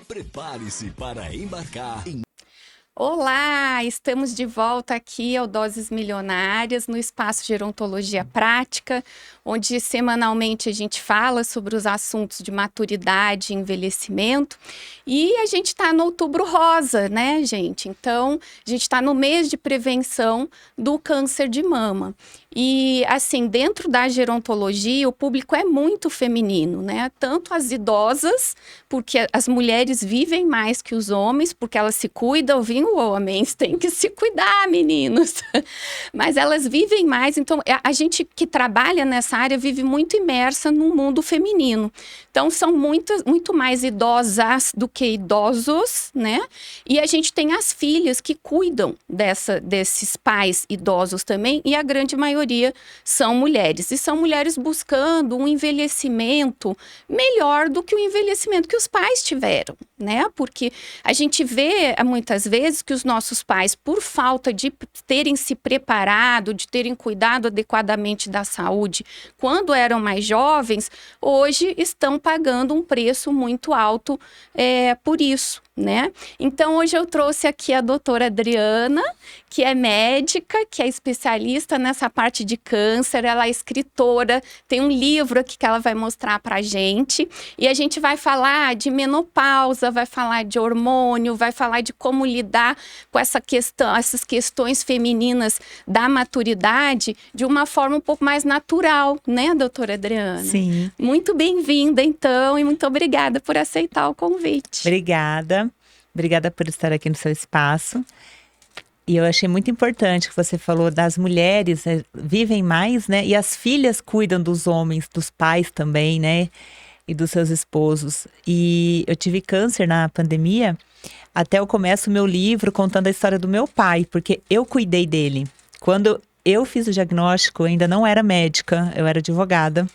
Prepare-se para embarcar em Olá, estamos de volta aqui ao Doses Milionárias, no espaço Gerontologia Prática, onde semanalmente a gente fala sobre os assuntos de maturidade e envelhecimento. E a gente está no Outubro Rosa, né, gente? Então, a gente está no mês de prevenção do câncer de mama. E, assim, dentro da gerontologia, o público é muito feminino, né? Tanto as idosas, porque as mulheres vivem mais que os homens, porque elas se cuidam, viu, homens? Tem que se cuidar, meninos. Mas elas vivem mais, então a gente que trabalha nessa área vive muito imersa no mundo feminino. Então, são muito mais idosas do que idosos, né? E a gente tem as filhas que cuidam desses pais idosos também, e a grande maioria são mulheres. E são mulheres buscando um envelhecimento melhor do que o envelhecimento que os pais tiveram, né? Porque a gente vê muitas vezes que os nossos pais, por falta de terem se preparado, de terem cuidado adequadamente da saúde quando eram mais jovens, hoje estão pagando um preço muito alto por isso, né? Então, hoje eu trouxe aqui a doutora Adriana, que é médica, que é especialista nessa parte de câncer, ela é escritora, tem um livro aqui que ela vai mostrar pra gente, e a gente vai falar de menopausa, vai falar de hormônio, vai falar de como lidar com essas questões femininas da maturidade de uma forma um pouco mais natural, né, doutora Adriana? Sim. Muito bem-vinda, então, e muito obrigada por aceitar o convite. Obrigada. Obrigada por estar aqui no seu espaço. E eu achei muito importante que você falou das mulheres, né, vivem mais, né? E as filhas cuidam dos homens, dos pais também, né? E dos seus esposos. E eu tive câncer na pandemia. Até eu começo o meu livro contando a história do meu pai, porque eu cuidei dele. Quando eu fiz o diagnóstico, eu ainda não era médica, eu era advogada.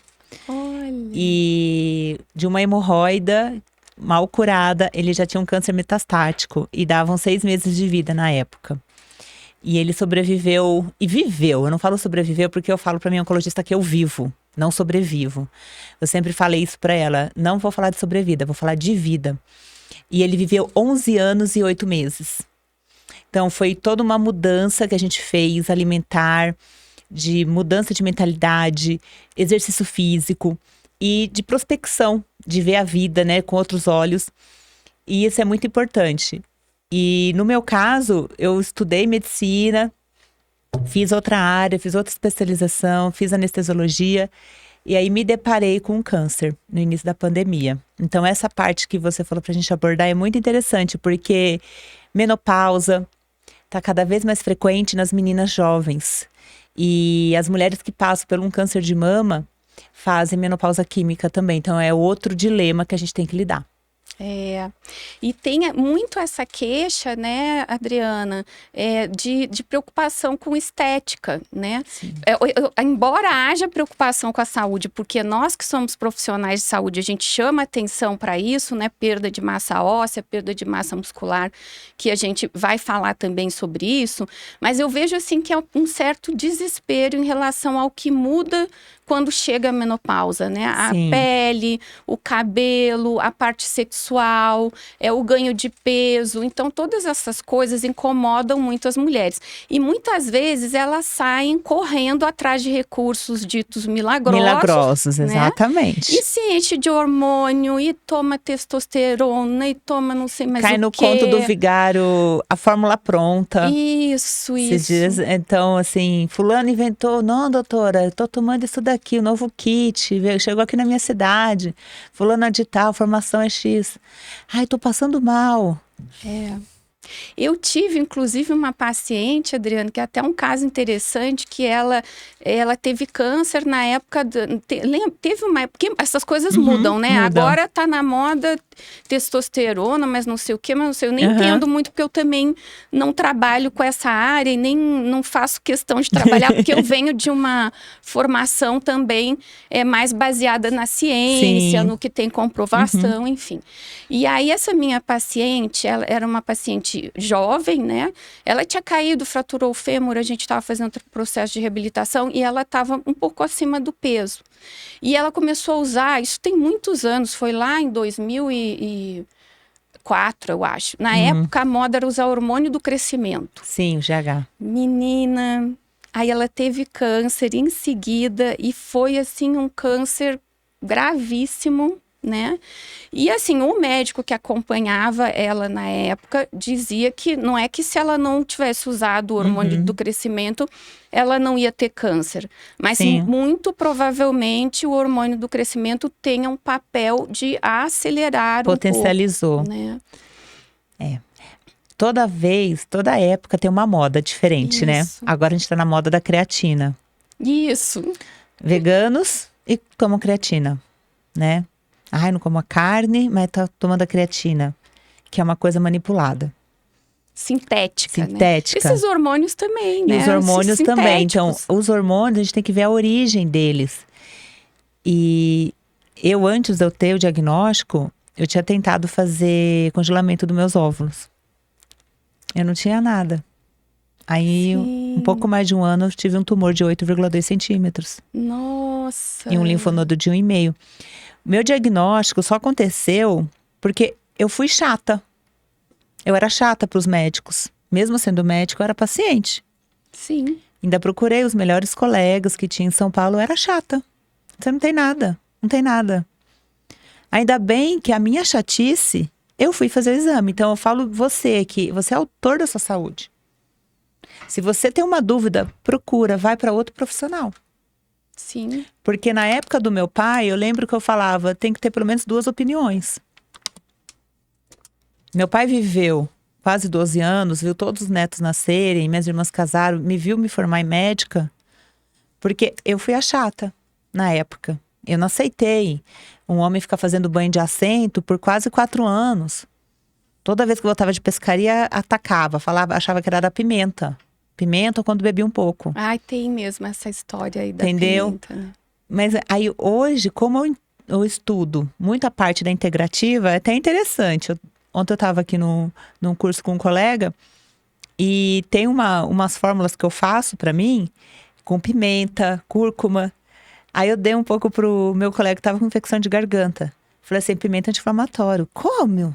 Olha. E de uma hemorroida mal curada, ele já tinha um câncer metastático e davam 6 meses de vida na época. E ele sobreviveu e viveu. Eu não falo sobreviveu porque eu falo para minha oncologista que eu vivo, não sobrevivo. Eu sempre falei isso para ela, não vou falar de sobrevida, vou falar de vida. E ele viveu 11 anos e 8 meses. Então foi toda uma mudança que a gente fez, alimentar, de mudança de mentalidade, exercício físico e de prospecção, de ver a vida, né, com outros olhos. E isso é muito importante. E no meu caso, eu estudei medicina, fiz outra área, fiz outra especialização, fiz anestesiologia. E aí me deparei com um câncer no início da pandemia. Então essa parte que você falou pra gente abordar é muito interessante, porque menopausa tá cada vez mais frequente nas meninas jovens. E as mulheres que passam por um câncer de mama fazem menopausa química também. Então é outro dilema que a gente tem que lidar. E tem muito essa queixa, né, Adriana, de preocupação com estética, né? Embora haja preocupação com a saúde, porque nós que somos profissionais de saúde, a gente chama atenção para isso, né? Perda de massa óssea, perda de massa muscular, que a gente vai falar também sobre isso, mas eu vejo assim que é um certo desespero em relação ao que muda quando chega a menopausa, né? A Sim. pele, o cabelo, a parte sexual, o ganho de peso. Então, todas essas coisas incomodam muito as mulheres. E muitas vezes elas saem correndo atrás de recursos ditos milagrosos. Milagrosos, né? Exatamente. E se enche de hormônio, e toma testosterona, e toma não sei mais Cai o no quê. conto do vigário, a fórmula pronta. Isso. Então, assim, fulano inventou, não, doutora, eu tô tomando isso daqui, o novo kit, chegou aqui na minha cidade, fulano de tal, formação é X. Ai, tô passando mal. Eu tive, inclusive, uma paciente, Adriana, que é até um caso interessante, que ela teve câncer na época, teve uma época, porque essas coisas mudam, né? Mudam. Agora tá na moda testosterona, mas não sei o quê, mas não sei, eu nem entendo muito, porque eu também não trabalho com essa área e nem não faço questão de trabalhar, porque eu venho de uma formação também mais baseada na ciência, Sim. no que tem comprovação, enfim. E aí essa minha paciente, ela era uma paciente jovem, né? Ela tinha caído, fraturou o fêmur, a gente estava fazendo outro processo de reabilitação e ela estava um pouco acima do peso. E ela começou a usar, isso tem muitos anos, foi lá em 2004, 2004, eu acho. Na época, a moda era usar hormônio do crescimento. Sim, o GH. Menina, aí ela teve câncer em seguida e foi, assim, um câncer gravíssimo, né? E assim, o médico que acompanhava ela na época dizia que não é que se ela não tivesse usado o hormônio do crescimento, ela não ia ter câncer. Mas Sim. muito provavelmente o hormônio do crescimento tenha um papel de acelerar Potencializou. um pouco, né? Toda época tem uma moda diferente, né? Isso. Agora a gente tá na moda da creatina. Isso. Veganos e tomam creatina, né? Ai, não como a carne, mas tá tomando a creatina, que é uma coisa manipulada. Sintética, Sintética. né? Esses hormônios também, E né? os hormônios Esses também. Então, sintéticos. os hormônios, a gente tem que ver a origem deles. E eu, antes de eu ter o diagnóstico, eu tinha tentado fazer congelamento dos meus óvulos. Eu não tinha nada. Aí, Sim. um pouco mais de um ano, eu tive um tumor de 8,2 centímetros. Nossa. E um linfonodo de 1,5. Meu diagnóstico só aconteceu porque eu fui chata. Eu era chata para os médicos. Mesmo sendo médico, eu era paciente. Sim. Ainda procurei os melhores colegas que tinha em São Paulo. Eu era chata. Você não tem nada. Não tem nada. Ainda bem que a minha chatice, eu fui fazer o exame. Então, eu falo você que você é autor da sua saúde. Se você tem uma dúvida, procura, vai para outro profissional. Sim. Porque na época do meu pai, eu lembro que eu falava, tem que ter pelo menos 2 opiniões. Meu pai viveu quase 12 anos, viu todos os netos nascerem, minhas irmãs casaram, me viu me formar em médica, porque eu fui a chata na época. Eu não aceitei um homem ficar fazendo banho de assento por quase 4 anos. Toda vez que eu voltava de pescaria, atacava, falava, achava que era da pimenta. Pimenta quando bebia um pouco. Ai, tem mesmo essa história aí da Entendeu? pimenta, né? Mas aí hoje, como eu estudo muita parte da integrativa, é até interessante. Ontem eu estava aqui num curso com um colega e tem umas fórmulas que eu faço para mim com pimenta, cúrcuma. Aí eu dei um pouco pro meu colega que estava com infecção de garganta. Falei assim, pimenta anti-inflamatório. Como?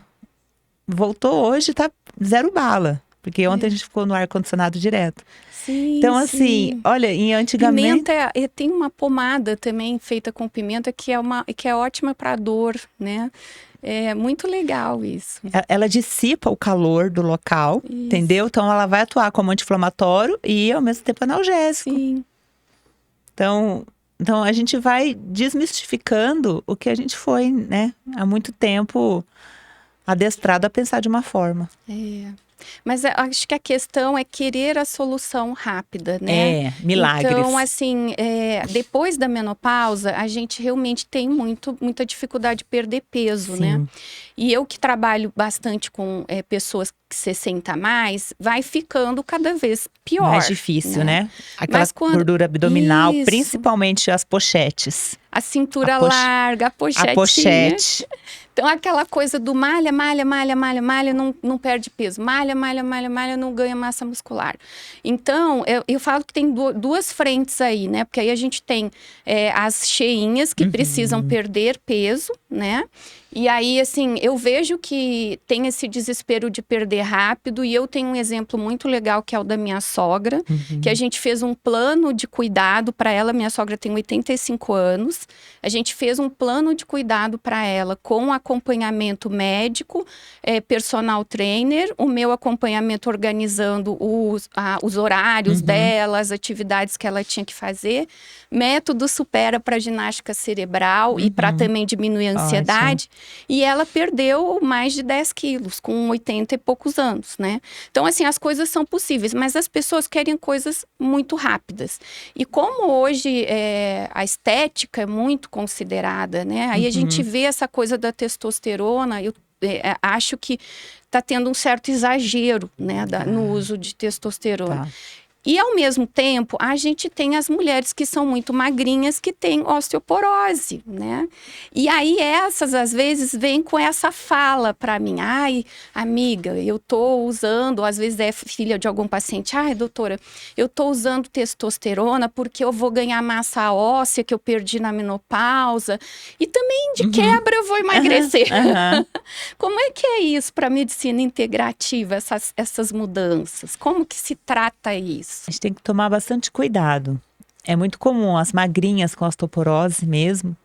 Voltou hoje, tá 0 bala. Porque ontem a gente ficou no ar-condicionado direto. Sim, Então, assim, sim. olha, antigamente… Pimenta, tem uma pomada também feita com pimenta que é ótima para dor, né? É muito legal isso. Ela dissipa o calor do local, entendeu? Então, ela vai atuar como anti-inflamatório e, ao mesmo tempo, analgésico. Sim. Então, a gente vai desmistificando o que a gente foi, né? Há muito tempo adestrado a pensar de uma forma. É. Mas eu acho que a questão é querer a solução rápida, né? Milagres. Então, assim, depois da menopausa, a gente realmente tem muita dificuldade de perder peso, né? E eu que trabalho bastante com pessoas que 60 a mais, vai ficando cada vez pior. Mais difícil, né? Aquela Mas gordura abdominal, Isso. principalmente as pochetes. A cintura larga, a pochetinha. A pochete. Então, aquela coisa do malha, não perde peso. Malha, não ganha massa muscular. Então, eu falo que tem duas frentes aí, né? Porque aí a gente tem as cheinhas que precisam perder peso, né? E aí, assim, eu vejo que tem esse desespero de perder rápido. E eu tenho um exemplo muito legal, que é o da minha sogra. Que a gente fez um plano de cuidado para ela. Minha sogra tem 85 anos. A gente fez um plano de cuidado para ela com acompanhamento médico, personal trainer, o meu acompanhamento organizando os horários dela, as atividades que ela tinha que fazer, método Supera para ginástica cerebral e para também diminuir a ansiedade. E ela perdeu mais de 10 quilos com 80 e poucos anos, né? Então, assim, as coisas são possíveis, mas as pessoas querem coisas muito rápidas. E como hoje a estética é muito considerada, né? Aí a gente vê essa coisa da testosterona, eu acho que está tendo um certo exagero, né, no uso de testosterona. E, ao mesmo tempo, a gente tem as mulheres que são muito magrinhas, que têm osteoporose, né? E aí, essas, às vezes, vêm com essa fala para mim. Ai, amiga, eu tô usando, ou às vezes é filha de algum paciente. Ai, doutora, eu tô usando testosterona porque eu vou ganhar massa óssea que eu perdi na menopausa. E também, de quebra, eu vou emagrecer. Como é que é isso para a medicina integrativa, essas mudanças? Como que se trata isso? A gente tem que tomar bastante cuidado. É muito comum as magrinhas com osteoporose mesmo.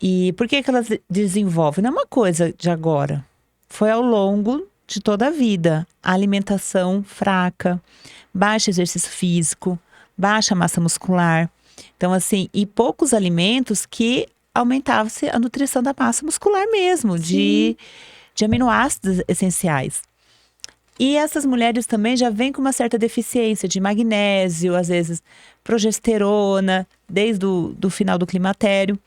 E por que elas desenvolvem? Não é uma coisa de agora. Foi ao longo de toda a vida. A alimentação fraca, baixo exercício físico, baixa massa muscular. Então, assim, e poucos alimentos que aumentavam-se a nutrição da massa muscular mesmo, de aminoácidos essenciais. E essas mulheres também já vêm com uma certa deficiência de magnésio, às vezes progesterona, desde o final do climatério.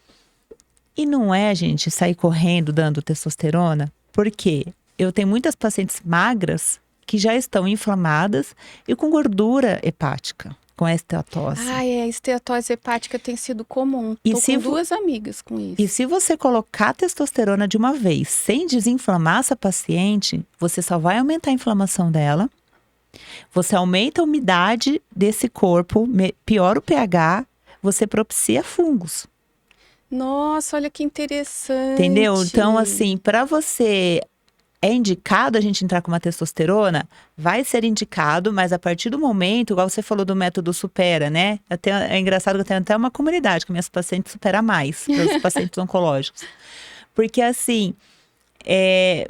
E não é, gente, sair correndo dando testosterona, porque eu tenho muitas pacientes magras que já estão inflamadas e com gordura hepática, com a esteatose. A esteatose hepática tem sido comum. E Tô com duas amigas com isso. E se você colocar testosterona de uma vez, sem desinflamar essa paciente, você só vai aumentar a inflamação dela, você aumenta a umidade desse corpo, piora o pH, você propicia fungos. Nossa, olha que interessante. Entendeu? Então, assim, para você... É indicado a gente entrar com uma testosterona? Vai ser indicado, mas a partir do momento, igual você falou do método Supera, né? É engraçado que eu tenho até uma comunidade que minhas pacientes supera mais, os pacientes oncológicos. Porque assim,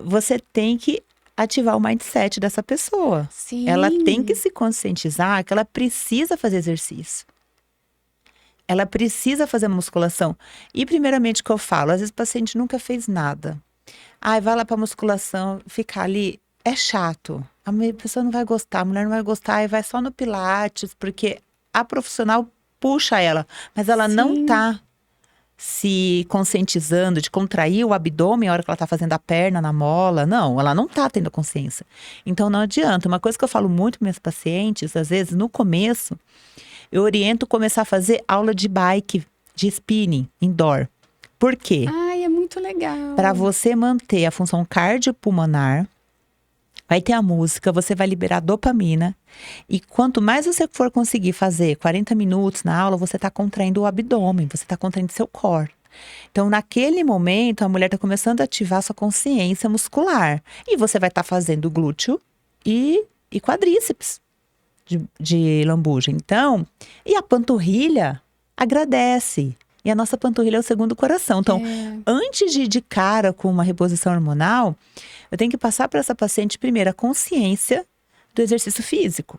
você tem que ativar o mindset dessa pessoa. Sim. Ela tem que se conscientizar que ela precisa fazer exercício. Ela precisa fazer musculação. E primeiramente o que eu falo, às vezes o paciente nunca fez nada. Ai, vai lá pra musculação, ficar ali, é chato. A pessoa não vai gostar, a mulher não vai gostar, e vai só no pilates, porque a profissional puxa ela. Mas ela não tá se conscientizando de contrair o abdômen na hora que ela tá fazendo a perna na mola. Não, ela não tá tendo consciência. Então não adianta. Uma coisa que eu falo muito para minhas pacientes, às vezes no começo, eu oriento começar a fazer aula de bike, de spinning, indoor. Por quê? Ai, é muito legal. Para você manter a função cardiopulmonar, vai ter a música, você vai liberar dopamina. E quanto mais você for conseguir fazer 40 minutos na aula, você está contraindo o abdômen, você está contraindo seu core. Então, naquele momento, a mulher está começando a ativar sua consciência muscular. E você vai estar fazendo glúteo e quadríceps de lambuja. Então, e a panturrilha agradece. E a nossa panturrilha é o segundo coração. Então, antes de ir de cara com uma reposição hormonal, eu tenho que passar para essa paciente, primeiro, a consciência do exercício físico,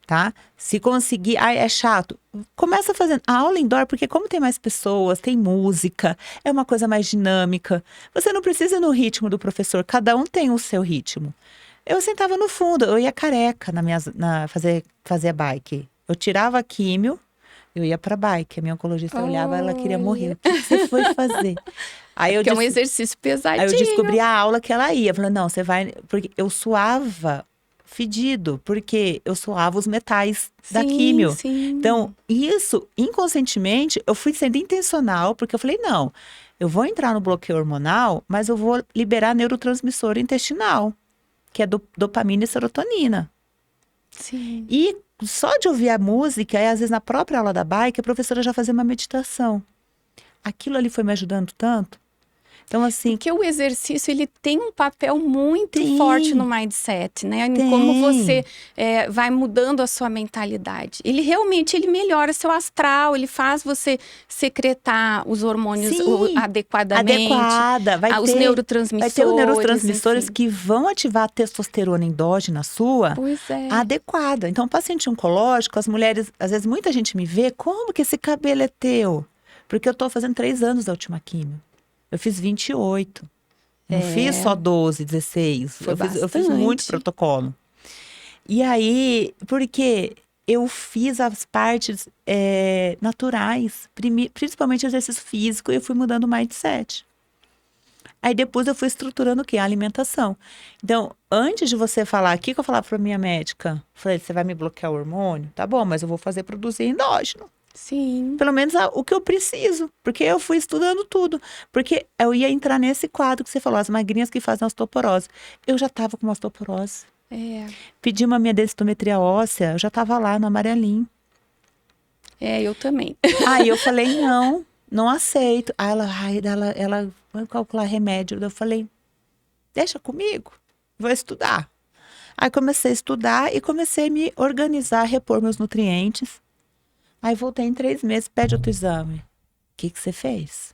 tá? Se conseguir, é chato, começa fazendo a aula indoor, porque como tem mais pessoas, tem música, é uma coisa mais dinâmica. Você não precisa ir no ritmo do professor, cada um tem o seu ritmo. Eu sentava no fundo, eu ia careca fazer a bike. Eu tirava a químio, eu ia pra bike, a minha oncologista olhava, ela queria morrer. O que você foi fazer? Porque é um exercício pesadinho. Aí eu descobri a aula que ela ia. Falei, não, você vai... Porque eu suava fedido, porque eu suava os metais da químio. Sim. Então, isso, inconscientemente, eu fui sendo intencional, porque eu falei, não, eu vou entrar no bloqueio hormonal, mas eu vou liberar neurotransmissor intestinal, que é dopamina e serotonina. Sim. E só de ouvir a música, e às vezes na própria aula da bike, a professora já fazia uma meditação. Aquilo ali foi me ajudando tanto. Então, assim... Porque o exercício, ele tem um papel muito forte no mindset, né? Em como você vai mudando a sua mentalidade. Ele realmente, ele melhora seu astral, ele faz você secretar os hormônios adequadamente. Os neurotransmissores. Vai ter os neurotransmissores que vão ativar a testosterona endógena sua adequada. Então, paciente oncológico, as mulheres, às vezes muita gente me vê, como que esse cabelo é teu? Porque eu tô fazendo 3 anos da última químio. Eu fiz 28. Não fiz só 12, 16. Eu fiz muito protocolo. E aí, porque eu fiz as partes principalmente exercício físico, e eu fui mudando o mindset. Aí depois eu fui estruturando o quê? A alimentação. Então, antes de você falar, o que eu falava pra minha médica? Falei, você vai me bloquear o hormônio? Tá bom, mas eu vou fazer produzir endógeno. Sim. Pelo menos o que eu preciso. Porque eu fui estudando tudo. Porque eu ia entrar nesse quadro que você falou, as magrinhas que fazem osteoporose. Eu já tava com uma osteoporose. Pedi uma minha densitometria óssea, eu já tava lá no amarelinho. Eu também. Aí eu falei, não aceito. Aí ela vai calcular remédio. Eu falei, deixa comigo, vou estudar. Aí comecei a estudar e comecei a me organizar, a repor meus nutrientes. Aí voltei em 3 meses, pede outro exame. O que você fez?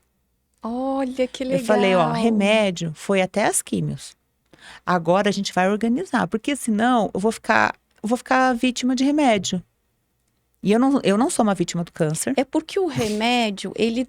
Olha, que legal. Eu falei, remédio foi até as químios. Agora a gente vai organizar, porque senão eu vou ficar vítima de remédio. E eu não sou uma vítima do câncer. É porque o remédio, ele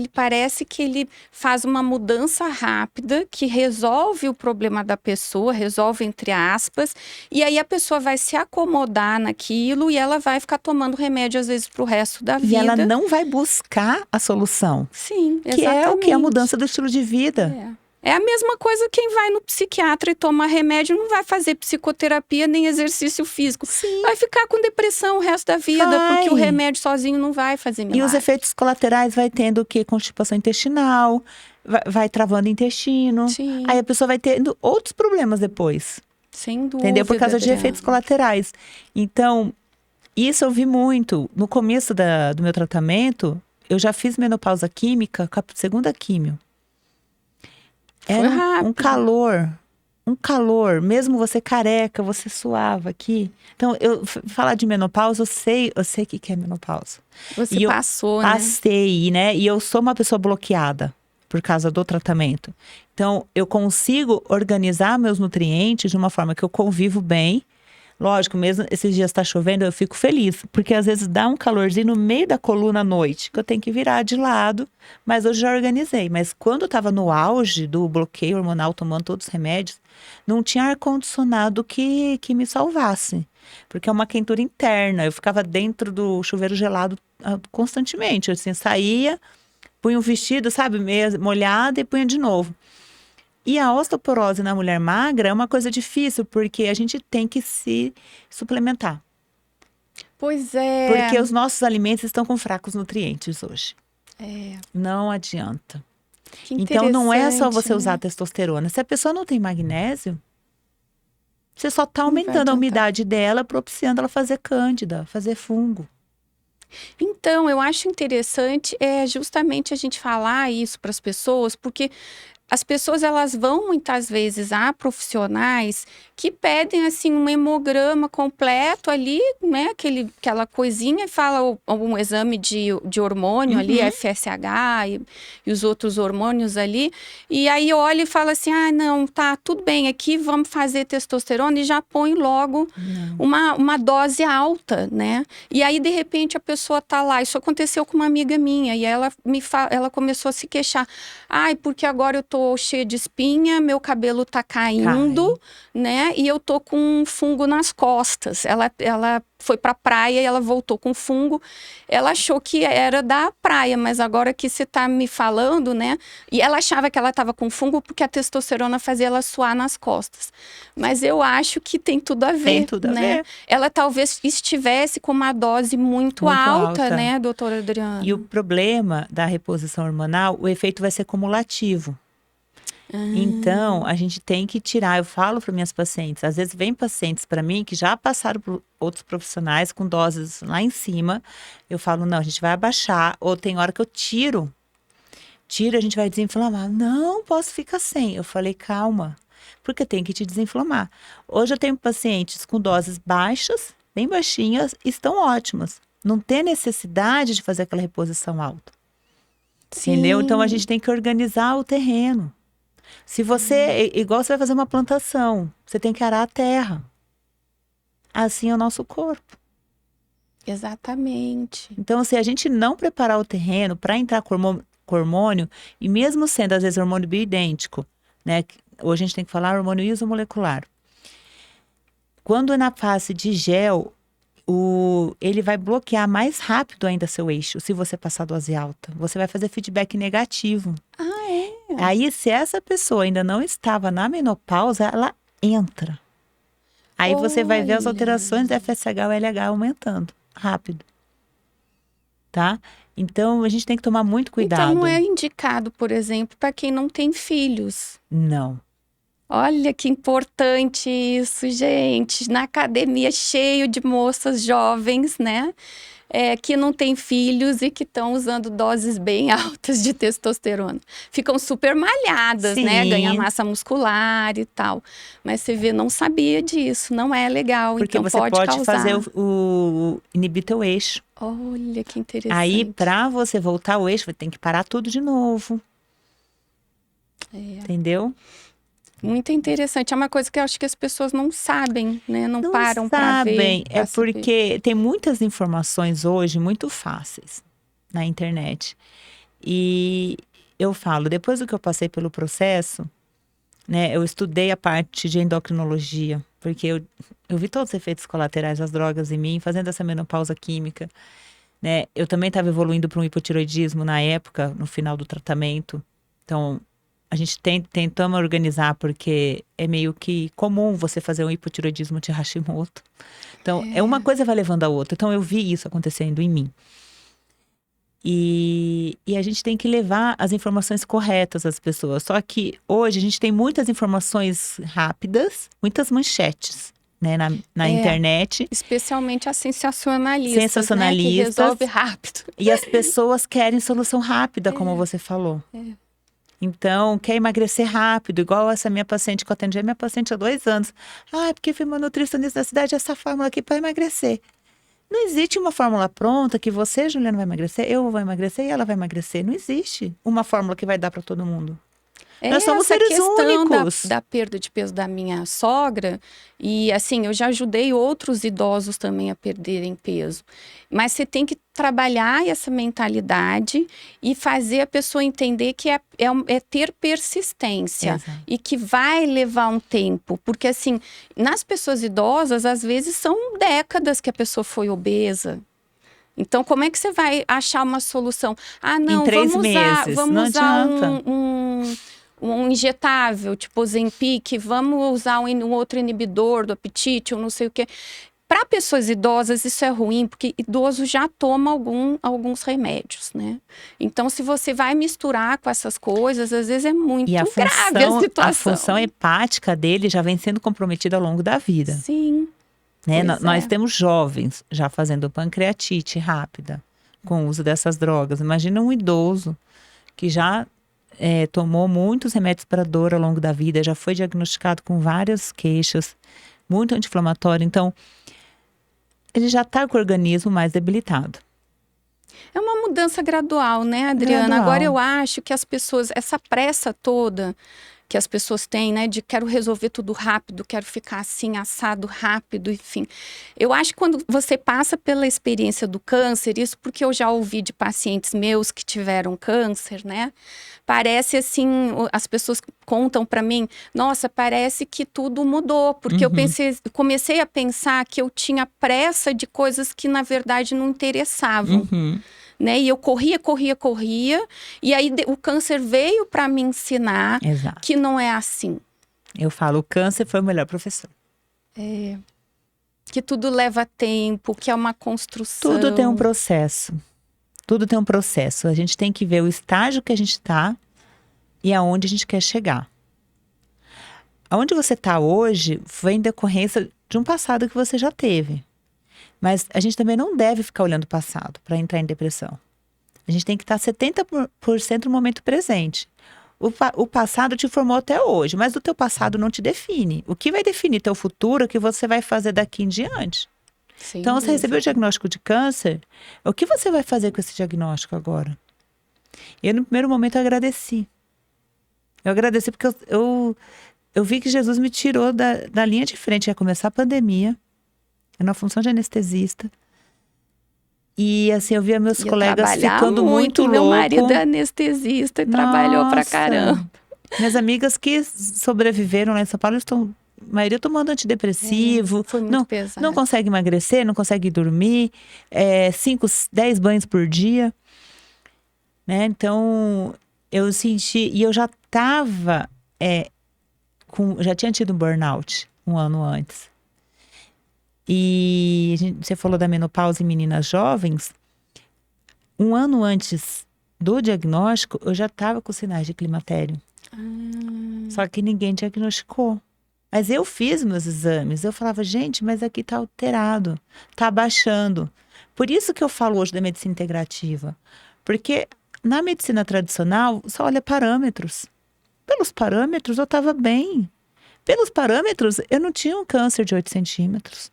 parece que ele faz uma mudança rápida, que resolve o problema da pessoa, resolve entre aspas, e aí a pessoa vai se acomodar naquilo e ela vai ficar tomando remédio às vezes pro resto da vida. E ela não vai buscar a solução. Sim, exatamente. Que é o que? A mudança do estilo de vida. É a mesma coisa quem vai no psiquiatra e toma remédio, não vai fazer psicoterapia nem exercício físico. Sim. Vai ficar com depressão o resto da vida, porque o remédio sozinho não vai fazer milagre. E os efeitos colaterais vai tendo o quê? Constipação intestinal, vai travando o intestino. Sim. Aí a pessoa vai tendo outros problemas depois. Sem dúvida. Entendeu? Por causa de Adriana. efeitos colaterais. Então, isso eu vi muito. No começo do meu tratamento, eu já fiz menopausa química com a segunda químio. Era um calor, mesmo você careca, você suava aqui. Então, falar de menopausa, eu sei o que é menopausa. Você passou, né? Passei, né? E eu sou uma pessoa bloqueada por causa do tratamento. Então, eu consigo organizar meus nutrientes de uma forma que eu convivo bem. Lógico, mesmo esses dias tá chovendo, eu fico feliz. Porque às vezes dá um calorzinho no meio da coluna à noite, que eu tenho que virar de lado. Mas hoje já organizei. Mas quando eu tava no auge do bloqueio hormonal, tomando todos os remédios, não tinha ar-condicionado que me salvasse. Porque é uma quentura interna. Eu ficava dentro do chuveiro gelado constantemente. Assim, saía, punha um vestido, sabe, meio molhado e punha de novo. E a osteoporose na mulher magra é uma coisa difícil, porque a gente tem que se suplementar. Pois é. Porque os nossos alimentos estão com fracos nutrientes hoje. Não adianta. Que então não é só você né? usar testosterona. Se a pessoa não tem magnésio, você só está aumentando a umidade dela, propiciando ela fazer cândida, fazer fungo. Então, eu acho interessante justamente a gente falar isso para as pessoas, porque as pessoas, elas vão muitas vezes a profissionais que pedem, assim, um hemograma completo ali, né? Aquela coisinha, e fala um exame de hormônio ali, FSH e os outros hormônios ali. E aí olha e fala assim, não, tá, tudo bem, aqui vamos fazer testosterona, e já põe logo uma dose alta, né? E aí, de repente, a pessoa tá lá. Isso aconteceu com uma amiga minha, e ela começou a se queixar. Porque agora eu tô cheia de espinha, meu cabelo tá caindo, né? E eu tô com um fungo nas costas. Ela foi pra praia e ela voltou com fungo. Ela achou que era da praia, mas agora que você tá me falando, né? E ela achava que ela tava com fungo porque a testosterona fazia ela suar nas costas. Mas eu acho que tem tudo a ver, tem tudo né? A ver. Ela talvez estivesse com uma dose muito alta, né, doutora Adriana? E o problema da reposição hormonal, o efeito vai ser cumulativo. Então, a gente tem que tirar. Eu falo para minhas pacientes, às vezes vem pacientes para mim que já passaram por outros profissionais com doses lá em cima. Eu falo, não, a gente vai abaixar. Ou tem hora que eu tiro, a gente vai desinflamar. Não, posso ficar sem. Eu falei, calma, porque tem que te desinflamar. Hoje eu tenho pacientes com doses baixas, bem baixinhas, estão ótimas. Não tem necessidade de fazer aquela reposição alta. Sim. Entendeu? Então, a gente tem que organizar o terreno. Se você, igual você vai fazer uma plantação, você tem que arar a terra. Assim é o nosso corpo. Exatamente. Então, se a gente não preparar o terreno para entrar com hormônio, e mesmo sendo, às vezes, hormônio bioidêntico, né? Hoje a gente tem que falar hormônio isomolecular. Quando é na fase de gel, ele vai bloquear mais rápido ainda seu eixo, se você passar dose alta. Você vai fazer feedback negativo. É? Aí, se essa pessoa ainda não estava na menopausa, ela entra. Aí você vai ver as Olha. alterações do FSH e o LH aumentando rápido. Tá? Então, a gente tem que tomar muito cuidado. Então, não é indicado, por exemplo, para quem não tem filhos. Não. Olha que importante isso, gente. Na academia, cheio de moças jovens, né? Que não têm filhos e que estão usando doses bem altas de testosterona. Ficam super malhadas, né? Sim. Ganham massa muscular e tal. Mas você vê, não sabia disso. Não é legal. Porque então você pode causar. fazer inibir teu eixo. Olha que interessante. Aí, para você voltar ao eixo, tem que parar tudo de novo. Entendeu? Muito interessante. É uma coisa que eu acho que as pessoas não sabem, né? Não param para sabem. ver. É porque tem muitas informações hoje muito fáceis na internet. E eu falo, depois do que eu passei pelo processo, né? Eu estudei a parte de endocrinologia, porque eu vi todos os efeitos colaterais das drogas em mim, fazendo essa menopausa química, né? Eu também estava evoluindo para um hipotiroidismo na época, no final do tratamento. Então, a gente tentamos organizar, porque é meio que comum você fazer um hipotiroidismo de Hashimoto. Então, uma coisa vai levando a outra. Então, eu vi isso acontecendo em mim. E a gente tem que levar as informações corretas às pessoas. Só que hoje a gente tem muitas informações rápidas, muitas manchetes, né, na internet. Especialmente as sensacionalistas, Sensacionalistas. Né, que resolve rápido. E as pessoas querem solução rápida, como você falou. Então, quer emagrecer rápido, igual essa minha paciente que eu atendi, minha paciente há 2 anos. Porque fui uma nutricionista da cidade, essa fórmula aqui para emagrecer. Não existe uma fórmula pronta que você, Juliana, vai emagrecer, eu vou emagrecer e ela vai emagrecer. Não existe uma fórmula que vai dar para todo mundo. Nós somos seres únicos. Da perda de peso da minha sogra, e assim, eu já ajudei outros idosos também a perderem peso. Mas você tem que trabalhar essa mentalidade e fazer a pessoa entender que é ter persistência. Exato. E que vai levar um tempo. Porque assim, nas pessoas idosas, às vezes são décadas que a pessoa foi obesa. Então, como é que você vai achar uma solução? Não, em 3 meses. Vamos usar um injetável, tipo Ozempic, vamos usar um outro inibidor do apetite, ou não sei o quê. Para pessoas idosas, isso é ruim, porque idoso já toma alguns remédios, né? Então, se você vai misturar com essas coisas, às vezes é muito grave a situação. A função hepática dele já vem sendo comprometida ao longo da vida. Sim. Né? Nós temos jovens já fazendo pancreatite rápida com o uso dessas drogas. Imagina um idoso que já tomou muitos remédios para dor ao longo da vida, já foi diagnosticado com várias queixas, muito anti-inflamatório. Então, ele já está com o organismo mais debilitado. É uma mudança gradual, né, Adriana? Agora eu acho que as pessoas, essa pressa toda que as pessoas têm, né, de quero resolver tudo rápido, quero ficar assim, assado rápido, enfim. Eu acho que quando você passa pela experiência do câncer, isso porque eu já ouvi de pacientes meus que tiveram câncer, né, parece assim, as pessoas contam para mim, nossa, parece que tudo mudou, porque eu comecei a pensar que eu tinha pressa de coisas que na verdade não interessavam. Né? E eu corria, e aí o câncer veio para me ensinar que não é assim. Eu falo, o câncer foi o melhor professor. Que tudo leva tempo, que é uma construção. Tudo tem um processo. Tudo tem um processo. A gente tem que ver o estágio que a gente está e aonde a gente quer chegar. Aonde você está hoje foi em decorrência de um passado que você já teve. Mas a gente também não deve ficar olhando o passado para entrar em depressão. A gente tem que estar 70% no momento presente. O passado te formou até hoje, mas o teu passado não te define. O que vai definir teu futuro é o que você vai fazer daqui em diante. Sim, então, você recebeu o diagnóstico de câncer, o que você vai fazer com esse diagnóstico agora? E no primeiro momento eu agradeci. Eu agradeci porque eu vi que Jesus me tirou da linha de frente. Ia começar a pandemia. Na função de anestesista. E assim, eu via meus colegas ficando muito loucos. Meu marido é anestesista e trabalhou pra caramba. Minhas amigas que sobreviveram lá em São Paulo estão, a maioria tomando antidepressivo. Foi muito pesado. Não consegue emagrecer, não consegue dormir. 5, 10 banhos por dia. Né? Então, eu senti, e eu já tava, já tinha tido um burnout um ano antes. E você falou da menopausa em meninas jovens. Um ano antes do diagnóstico, eu já estava com sinais de climatério. Só que ninguém diagnosticou. Mas eu fiz meus exames. Eu falava, gente, mas aqui tá alterado. Tá abaixando. Por isso que eu falo hoje da medicina integrativa. Porque na medicina tradicional, só olha parâmetros. Pelos parâmetros, eu estava bem. Pelos parâmetros, eu não tinha um câncer de 8 centímetros.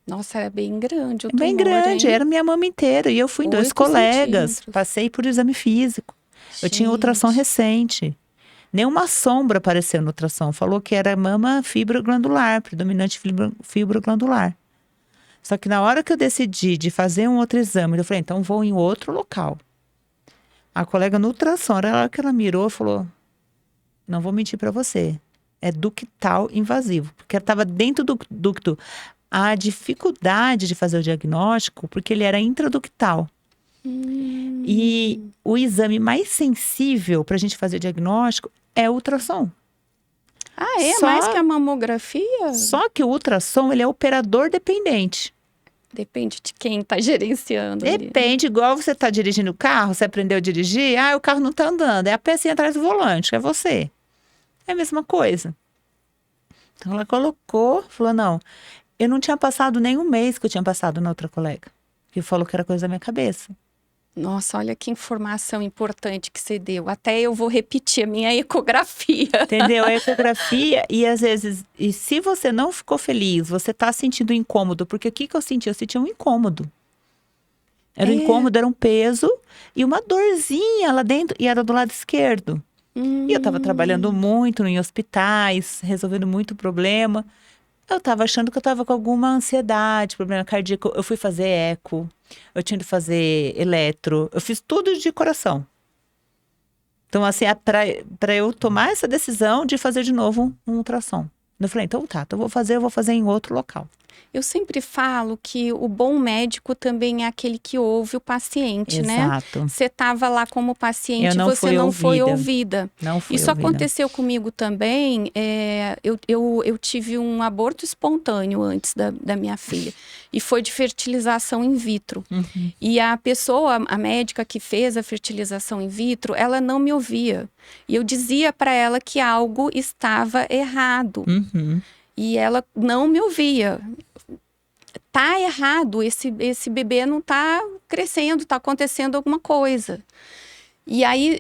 Nossa, era bem grande o tumor, Bem grande, hein? era minha mama inteira. E eu fui em 2 8 colegas, centímetros. passei por exame físico. Eu tinha ultrassom Gente. recente. Nenhuma sombra apareceu no ultrassom. Falou que era mama fibroglandular, predominante fibroglandular. Só que na hora que eu decidi de fazer um outro exame, eu falei, então vou em outro local. A colega no ultrassom, na hora que ela mirou, falou, não vou mentir para você, é ductal invasivo. Porque estava dentro do ducto. A dificuldade de fazer o diagnóstico, porque ele era intraductal. E o exame mais sensível para a gente fazer o diagnóstico é o ultrassom. Ah, é? Mais que a mamografia? Só que o ultrassom, ele é operador dependente. Depende de quem está gerenciando ali. Depende, igual você está dirigindo o carro, você aprendeu a dirigir, o carro não está andando, é a pecinha atrás do volante, é você. É a mesma coisa. Então ela colocou, falou, não, eu não tinha passado nem um mês que eu tinha passado na outra colega, que falou que era coisa da minha cabeça. Nossa, olha que informação importante que você deu. Até eu vou repetir a minha ecografia. Entendeu? A ecografia, e às vezes, e se você não ficou feliz, você tá sentindo incômodo, porque o que que eu senti? Eu senti um incômodo. Era um incômodo, era um peso e uma dorzinha lá dentro, e era do lado esquerdo. E eu tava trabalhando muito em hospitais, resolvendo muito problema. Eu tava achando que eu tava com alguma ansiedade, problema cardíaco. Eu fui fazer eco, eu tinha que fazer eletro, eu fiz tudo de coração. Então, assim, para eu tomar essa decisão de fazer de novo um ultrassom. Eu falei, então tá, eu vou fazer em outro local. Eu sempre falo que o bom médico também é aquele que ouve o paciente, né? Exato. Você estava lá como paciente, Eu não você fui não foi ouvida. ouvida. Não fui Isso ouvida. aconteceu comigo também. Eu tive um aborto espontâneo antes da minha filha. E foi de fertilização in vitro. E a pessoa, a médica que fez a fertilização in vitro, ela não me ouvia. E eu dizia para ela que algo estava errado. E ela não me ouvia. Tá errado, esse bebê não tá crescendo, tá acontecendo alguma coisa. E aí,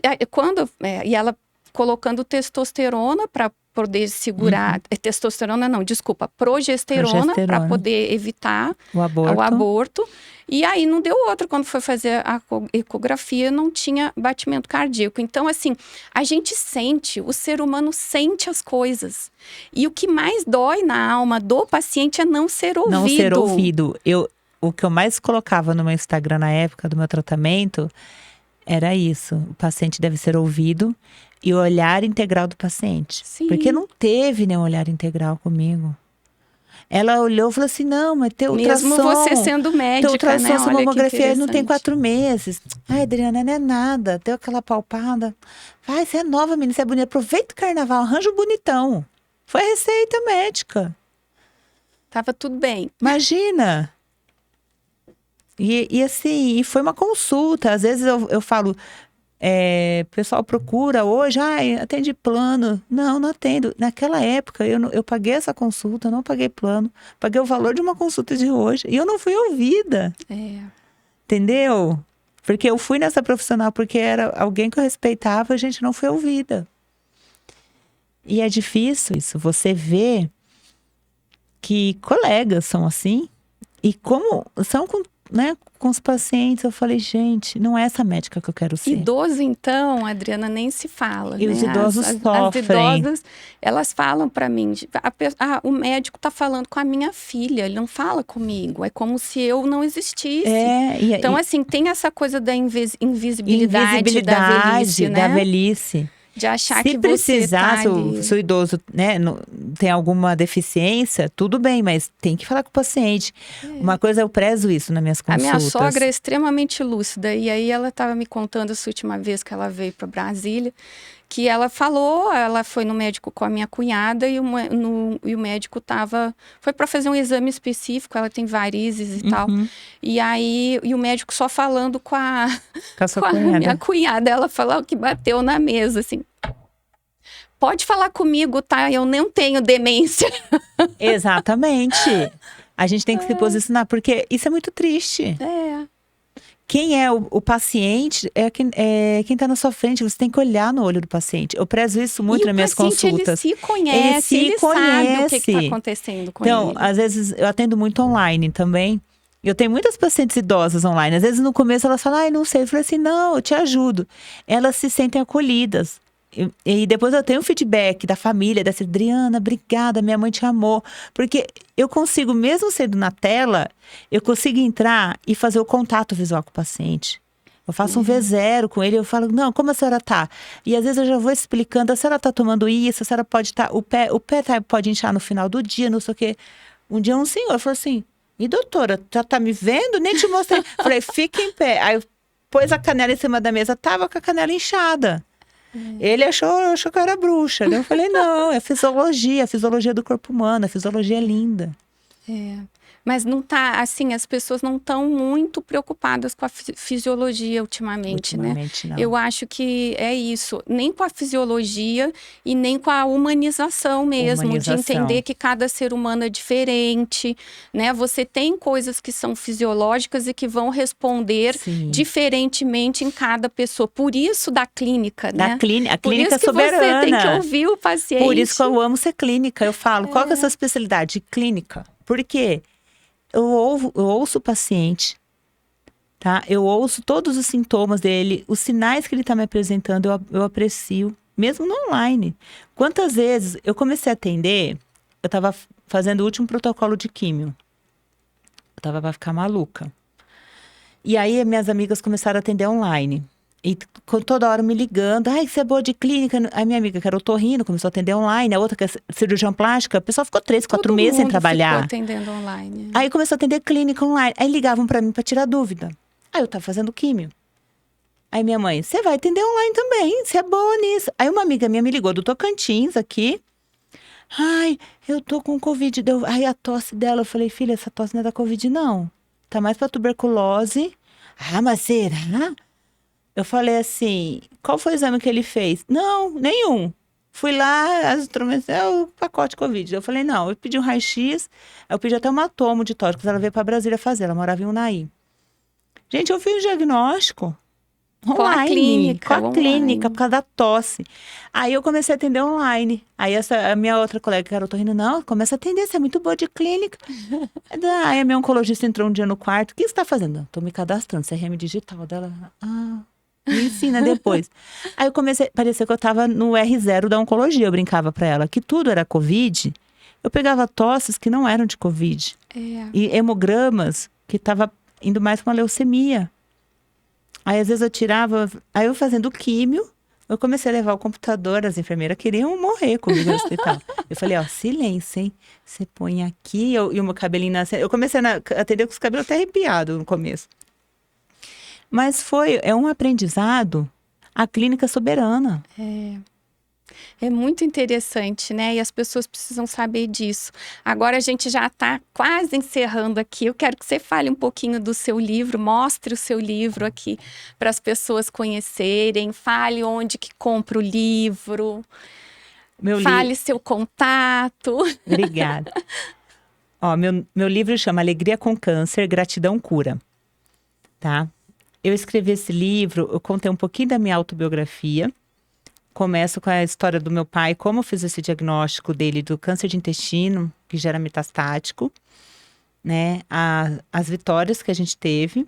e ela colocando testosterona para poder segurar, testosterona não, desculpa, progesterona para poder evitar o aborto. E aí não deu outra, quando foi fazer a ecografia, não tinha batimento cardíaco. Então, assim, a gente sente, o ser humano sente as coisas. E o que mais dói na alma do paciente é não ser ouvido. Não ser ouvido. O que eu mais colocava no meu Instagram na época do meu tratamento era isso. O paciente deve ser ouvido e o olhar integral do paciente. Sim. Porque não teve nenhum olhar integral comigo. Ela olhou e falou assim, não, mas teu ultrassom... Mesmo você sendo médica, teu ultrassom, né? sua Olha mamografia não tem interessante. 4 meses. Ai, Adriana, não é nada. Deu aquela palpada. Vai, você é nova, menina, você é bonita. Aproveita o carnaval, arranja um bonitão. Foi a receita médica. Tava tudo bem. Imagina. E assim, foi uma consulta. Às vezes eu falo... o pessoal procura hoje, atende plano. Não atendo. Naquela época, eu paguei essa consulta, não paguei plano. Paguei o valor de uma consulta de hoje. E eu não fui ouvida. Entendeu? Porque eu fui nessa profissional porque era alguém que eu respeitava, a gente não foi ouvida. E é difícil isso. Você vê que colegas são assim. E como são com os pacientes, eu falei, gente, não é essa médica que eu quero ser. Idoso, então, Adriana, nem se fala. E né? os idosos sofrem. As idosas, elas falam para mim, o médico tá falando com a minha filha, ele não fala comigo, é como se eu não existisse. Então, assim, tem essa coisa da invisibilidade da velhice, né? Da velhice. De achar se que precisar, você tá ali. se o idoso, né, tem alguma deficiência, tudo bem, mas tem que falar com o paciente. Uma coisa, eu prezo isso nas minhas A consultas. minha sogra é extremamente lúcida. E aí ela estava me contando essa última vez que ela veio para Brasília, que ela falou, ela foi no médico com a minha cunhada e o médico foi para fazer um exame específico, ela tem varizes e tal. E aí, o médico só falando com a sua com a cunhada. minha cunhada, ela falou que bateu na mesa, assim. Pode falar comigo, tá? Eu não tenho demência. Exatamente. A gente tem que se posicionar, porque isso é muito triste. É. Quem é o paciente é quem tá na sua frente. Você tem que olhar no olho do paciente. Eu prezo isso muito nas minhas consultas. Ele se conhece, ele sabe o que está acontecendo com então, ele. às vezes, eu atendo muito online também. Eu tenho muitas pacientes idosas online. Às vezes, no começo, elas falam, ai, não sei. Eu falei assim, não, eu te ajudo. Elas se sentem acolhidas. E depois eu tenho feedback da família, dessa Adriana, obrigada, minha mãe te amou. Porque eu consigo, mesmo sendo na tela, eu consigo entrar e fazer o contato visual com o paciente. Eu faço um V0 com ele, eu falo, não, como a senhora tá? E às vezes eu já vou explicando, a senhora tá tomando isso, a senhora pode estar, o pé pode inchar no final do dia, não sei o quê. Um dia um senhor falou assim, e doutora, já tá me vendo? Nem te mostrei. Falei, fica em pé. Aí eu pôs a canela em cima da mesa, tava com a canela inchada. Ele achou que eu era bruxa, né? Eu falei, não, é fisiologia, a fisiologia do corpo humano, a fisiologia é linda. Mas não tá, assim, as pessoas não estão muito preocupadas com a fisiologia ultimamente, né? Não. Eu acho que é isso, nem com a fisiologia e nem com a humanização mesmo, de entender que cada ser humano é diferente, né? Você tem coisas que são fisiológicas e que vão responder diferentemente em cada pessoa. Por isso da clínica, né? A clínica Por isso que soberana. você tem que ouvir o paciente. Por isso que eu amo ser clínica. Eu falo, qual que é a sua especialidade? Clínica. Por quê? Eu ouço o paciente, tá? Eu ouço todos os sintomas dele, os sinais que ele está me apresentando, eu aprecio, mesmo no online. Quantas vezes eu comecei a atender, eu estava fazendo o último protocolo de químio. Eu estava para ficar maluca. E aí, minhas amigas começaram a atender online. E toda hora me ligando, ai, você é boa de clínica. A minha amiga, que era otorrino, começou a atender online. A outra, que é cirurgião plástica, a pessoa ficou 3, 4 meses sem trabalhar. Ficou atendendo online. Aí começou a atender clínica online. Aí ligavam pra mim pra tirar dúvida. Aí eu tava fazendo químio. Aí minha mãe, você vai atender online também, você é boa nisso. Aí uma amiga minha me ligou do Tocantins aqui. Ai, eu tô com Covid. Aí a tosse dela, eu falei, filha, essa tosse não é da Covid, não. Tá mais pra tuberculose. Ah, mas será? Eu falei assim, qual foi o exame que ele fez? Não, nenhum. Fui lá, as instrumentos, é o pacote Covid. Eu falei, não, eu pedi um raio-x, eu pedi até uma tomo de tórax, ela veio pra Brasília fazer, ela morava em Unai. Gente, eu fiz o diagnóstico online, com a clínica, por causa da tosse. Aí eu comecei a atender online. Aí a minha outra colega, que era otorrino, não, começa a atender, você é muito boa de clínica. Aí a minha oncologista entrou um dia no quarto, o que você tá fazendo? Tô me cadastrando, CRM digital dela. Me ensina depois. Aí eu comecei, parecia que eu tava no R0 da oncologia, eu brincava pra ela, que tudo era Covid. Eu pegava tosses que não eram de Covid. E hemogramas que tava indo mais com a leucemia. Aí às vezes eu tirava, aí eu fazendo químio, eu comecei a levar o computador, as enfermeiras queriam morrer comigo no hospital. Eu falei, ó, silêncio, hein? Você põe aqui, e o meu cabelinho nascendo. Eu comecei a atender com os cabelos até arrepiados no começo. Mas é um aprendizado, a clínica soberana. É muito interessante, né? E as pessoas precisam saber disso. Agora a gente já está quase encerrando aqui. Eu quero que você fale um pouquinho do seu livro, mostre o seu livro aqui para as pessoas conhecerem. Fale onde que compra o livro. Fale seu contato. Obrigada. Ó, meu livro chama Alegria com Câncer, Gratidão Cura. Tá? Eu escrevi esse livro, eu contei um pouquinho da minha autobiografia. Começo com a história do meu pai, como eu fiz esse diagnóstico dele do câncer de intestino, que já era metastático, né? As vitórias que a gente teve.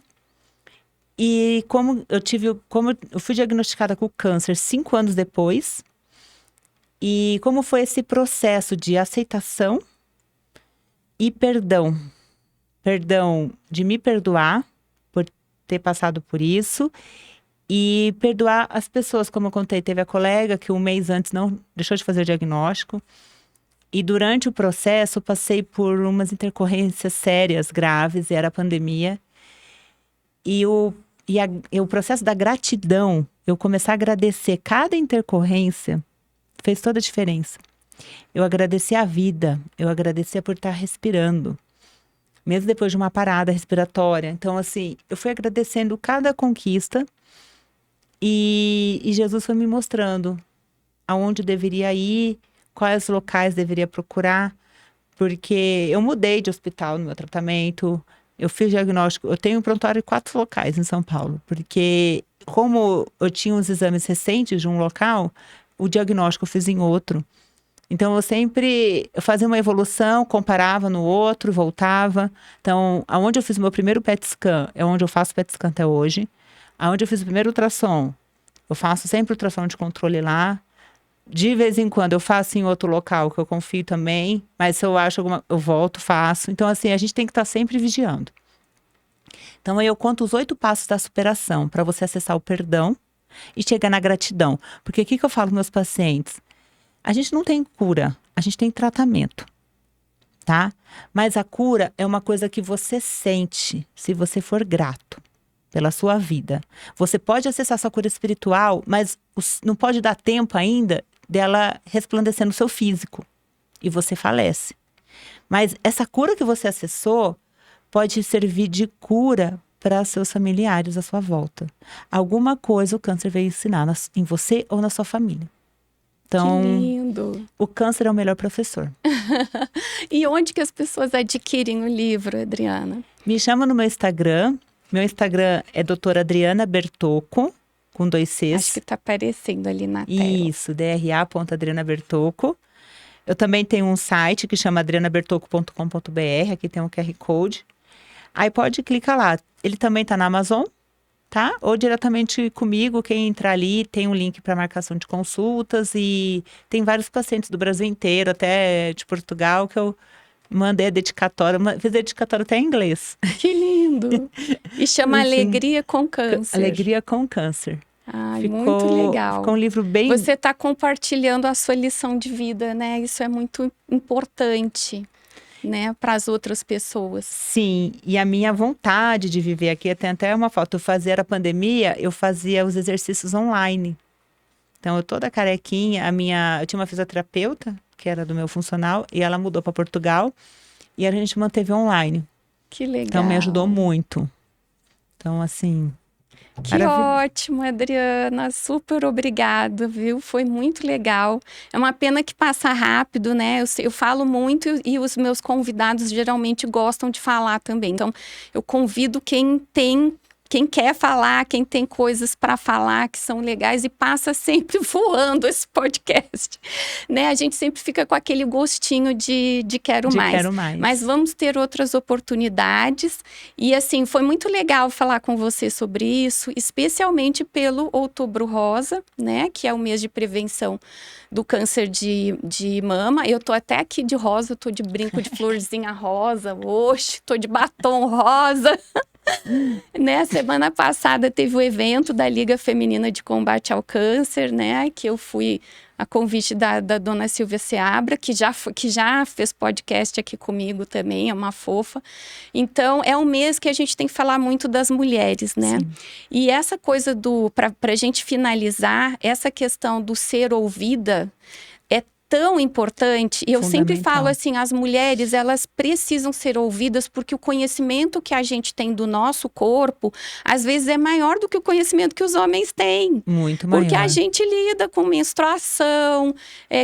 E como eu fui diagnosticada com câncer 5 anos depois. E como foi esse processo de aceitação e perdão. Perdão de me perdoar por ter passado por isso. E perdoar as pessoas, como eu contei, teve a colega que um mês antes não deixou de fazer o diagnóstico. E durante o processo, eu passei por umas intercorrências sérias, graves, era a pandemia. E o processo da gratidão, eu começar a agradecer cada intercorrência, fez toda a diferença. Eu agradeci a vida, eu agradecia por estar respirando, mesmo depois de uma parada respiratória. Então, assim, eu fui agradecendo cada conquista e Jesus foi me mostrando aonde deveria ir, quais locais deveria procurar, porque eu mudei de hospital no meu tratamento, eu fiz diagnóstico, eu tenho um prontuário em 4 locais em São Paulo, porque como eu tinha uns exames recentes de um local, o diagnóstico eu fiz em outro. Então, eu fazia uma evolução, comparava no outro, voltava. Então, aonde eu fiz o meu primeiro PET scan, é onde eu faço PET scan até hoje. Aonde eu fiz o primeiro ultrassom, eu faço sempre ultrassom de controle lá. De vez em quando eu faço em outro local, que eu confio também. Mas se eu acho eu volto, faço. Então, assim, a gente tem que estar sempre vigiando. Então, aí eu conto os 8 passos da superação, para você acessar o perdão e chegar na gratidão. Porque o que eu falo com meus pacientes? A gente não tem cura, a gente tem tratamento, tá? Mas a cura é uma coisa que você sente se você for grato pela sua vida. Você pode acessar sua cura espiritual, mas não pode dar tempo ainda dela resplandecer no seu físico. E você falece. Mas essa cura que você acessou pode servir de cura para seus familiares à sua volta. Alguma coisa o câncer veio ensinar em você ou na sua família. Então, que lindo! O câncer é o melhor professor. E onde que as pessoas adquirem o livro, Adriana? Me chama no meu Instagram. Meu Instagram é doutora Adriana Bertocco, com 2 Cs. Acho que está aparecendo ali na tela. Isso, dra.adrianabertocco. Eu também tenho um site que chama adrianabertocco.com.br. Aqui tem um QR Code. Aí pode clicar lá. Ele também está na Amazon, tá? Ou diretamente comigo, quem entrar ali tem um link para marcação de consultas e tem vários pacientes do Brasil inteiro, até de Portugal, que eu mandei a dedicatória, fiz a dedicatória até em inglês. Que lindo! E chama Assim, Alegria com Câncer. Alegria com Câncer. Ai, muito legal. Ficou um livro bem... Você está compartilhando a sua lição de vida, né? Isso é muito importante, né, para as outras pessoas. Sim, e a minha vontade de viver aqui, tem até uma foto, a pandemia, eu fazia os exercícios online. Então, eu toda carequinha, eu tinha uma fisioterapeuta, que era do meu funcional, e ela mudou para Portugal, e a gente manteve online. Que legal. Então, me ajudou muito. Então, assim... Que ótimo, Adriana, super obrigada, viu? Foi muito legal. É uma pena que passa rápido, né? Eu falo muito e os meus convidados geralmente gostam de falar também. Então, eu convido quem quer falar, quem tem coisas para falar que são legais e passa sempre voando esse podcast, né? A gente sempre fica com aquele gostinho de quero mais. Quero mais. Mas vamos ter outras oportunidades e assim, foi muito legal falar com você sobre isso, especialmente pelo Outubro Rosa, né? Que é o mês de prevenção do câncer de mama. Eu tô até aqui de rosa, tô de brinco de florzinha rosa, oxe, tô de batom rosa. Né? Semana passada teve o evento da Liga Feminina de Combate ao Câncer, né? Que eu fui a convite da dona Silvia Seabra, que já fez podcast aqui comigo também, é uma fofa. Então, é um mês que a gente tem que falar muito das mulheres, né? Sim. E essa coisa pra gente finalizar, essa questão do ser ouvida é tão importante. E eu sempre falo assim, as mulheres, elas precisam ser ouvidas porque o conhecimento que a gente tem do nosso corpo, às vezes é maior do que o conhecimento que os homens têm. Muito maior. Porque a gente lida com menstruação,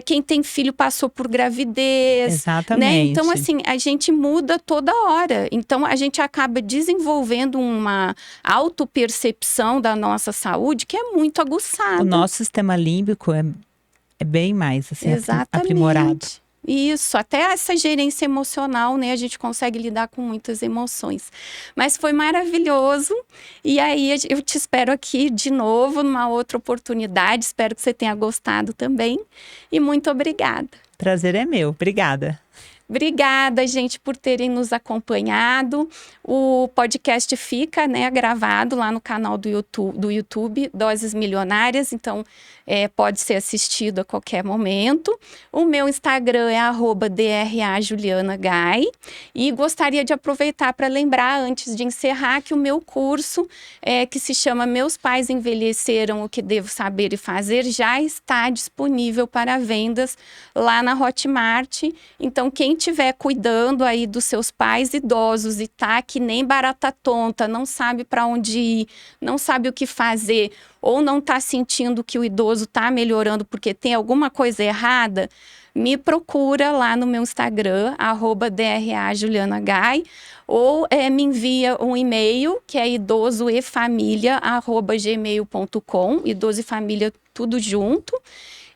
quem tem filho passou por gravidez. Exatamente. Né? Então, assim, a gente muda toda hora. Então, a gente acaba desenvolvendo uma autopercepção da nossa saúde que é muito aguçada. O nosso sistema límbico é bem mais, assim, aprimorado. Isso, até essa gerência emocional, né? A gente consegue lidar com muitas emoções. Mas foi maravilhoso. E aí, eu te espero aqui de novo, numa outra oportunidade. Espero que você tenha gostado também. E muito obrigada. Prazer é meu. Obrigada. Obrigada, gente, por terem nos acompanhado. O podcast fica, né, gravado lá no canal do YouTube Doses Milionárias, então pode ser assistido a qualquer momento. O meu Instagram é @DRAJulianaGai. E gostaria de aproveitar para lembrar, antes de encerrar, que o meu curso, que se chama Meus Pais Envelheceram, o que Devo Saber e Fazer, já está disponível para vendas lá na Hotmart. Então, quem estiver cuidando aí dos seus pais idosos e tá que nem barata tonta, não sabe para onde ir, não sabe o que fazer, ou não está sentindo que o idoso está melhorando porque tem alguma coisa errada, me procura lá no meu Instagram, @DRAJulianaGai, ou me envia um e-mail, que é idosoefamilia@gmail.com, idoso e família tudo junto.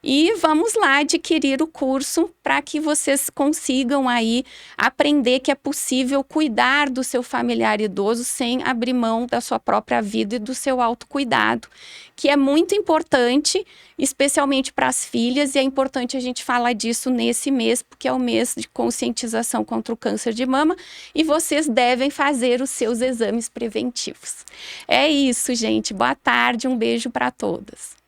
E vamos lá adquirir o curso para que vocês consigam aí aprender que é possível cuidar do seu familiar idoso sem abrir mão da sua própria vida e do seu autocuidado, que é muito importante, especialmente para as filhas, e é importante a gente falar disso nesse mês, porque é o mês de conscientização contra o câncer de mama, e vocês devem fazer os seus exames preventivos. É isso, gente. Boa tarde, um beijo para todas.